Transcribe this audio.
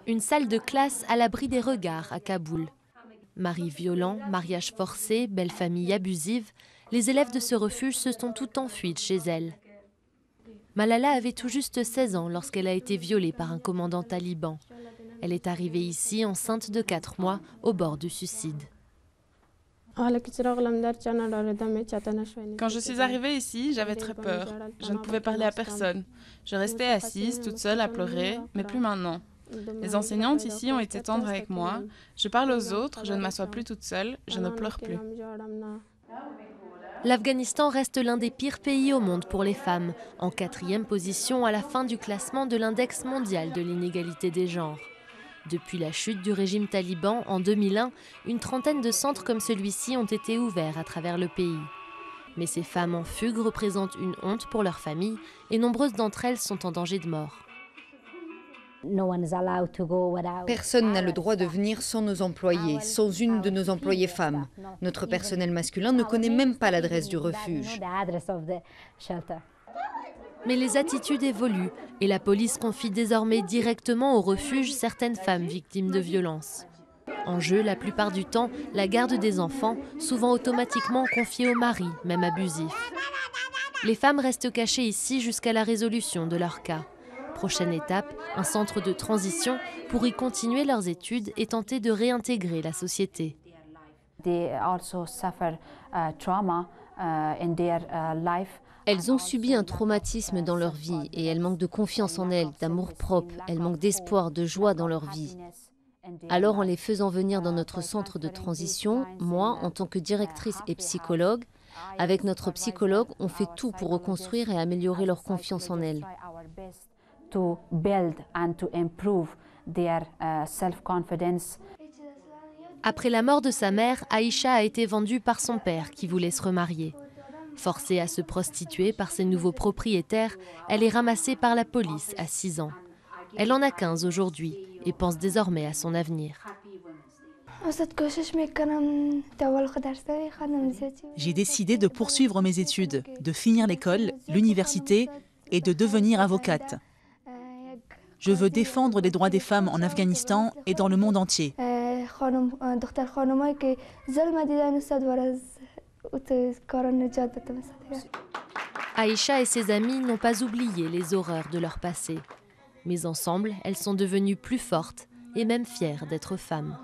Une salle de classe à l'abri des regards à Kaboul. Mari violent, mariage forcé, belle famille abusive, les élèves de ce refuge se sont tout enfuis de chez elle. Malala avait tout juste 16 ans lorsqu'elle a été violée par un commandant taliban. Elle est arrivée ici enceinte de 4 mois, au bord du suicide. Quand je suis arrivée ici, j'avais très peur. Je ne pouvais parler à personne. Je restais assise, toute seule, à pleurer, mais plus maintenant. Les enseignantes ici ont été tendres avec moi. Je parle aux autres, je ne m'assois plus toute seule, je ne pleure plus. L'Afghanistan reste l'un des pires pays au monde pour les femmes, en 4e position à la fin du classement de l'index mondial de l'inégalité des genres. Depuis la chute du régime taliban en 2001, une trentaine de centres comme celui-ci ont été ouverts à travers le pays. Mais ces femmes en fugue représentent une honte pour leur famille et nombreuses d'entre elles sont en danger de mort. Personne n'a le droit de venir sans nos employés, sans une de nos employées femmes. Notre personnel masculin ne connaît même pas l'adresse du refuge. Mais les attitudes évoluent et la police confie désormais directement au refuge certaines femmes victimes de violences. En jeu, la plupart du temps, la garde des enfants, souvent automatiquement confiée au mari, même abusif. Les femmes restent cachées ici jusqu'à la résolution de leur cas. Prochaine étape, un centre de transition pour y continuer leurs études et tenter de réintégrer la société. Elles ont subi un traumatisme dans leur vie et elles manquent de confiance en elles, d'amour-propre, elles manquent d'espoir, de joie dans leur vie. Alors en les faisant venir dans notre centre de transition, moi, en tant que directrice et psychologue, avec notre psychologue, on fait tout pour reconstruire et améliorer leur confiance en elles. Après la mort de sa mère, Aïcha a été vendue par son père qui voulait se remarier. Forcée à se prostituer par ses nouveaux propriétaires, elle est ramassée par la police à 6 ans. Elle en a 15 aujourd'hui et pense désormais à son avenir. J'ai décidé de poursuivre mes études, de finir l'école, l'université et de devenir avocate. Je veux défendre les droits des femmes en Afghanistan et dans le monde entier. Aïcha et ses amis n'ont pas oublié les horreurs de leur passé. Mais ensemble, elles sont devenues plus fortes et même fières d'être femmes.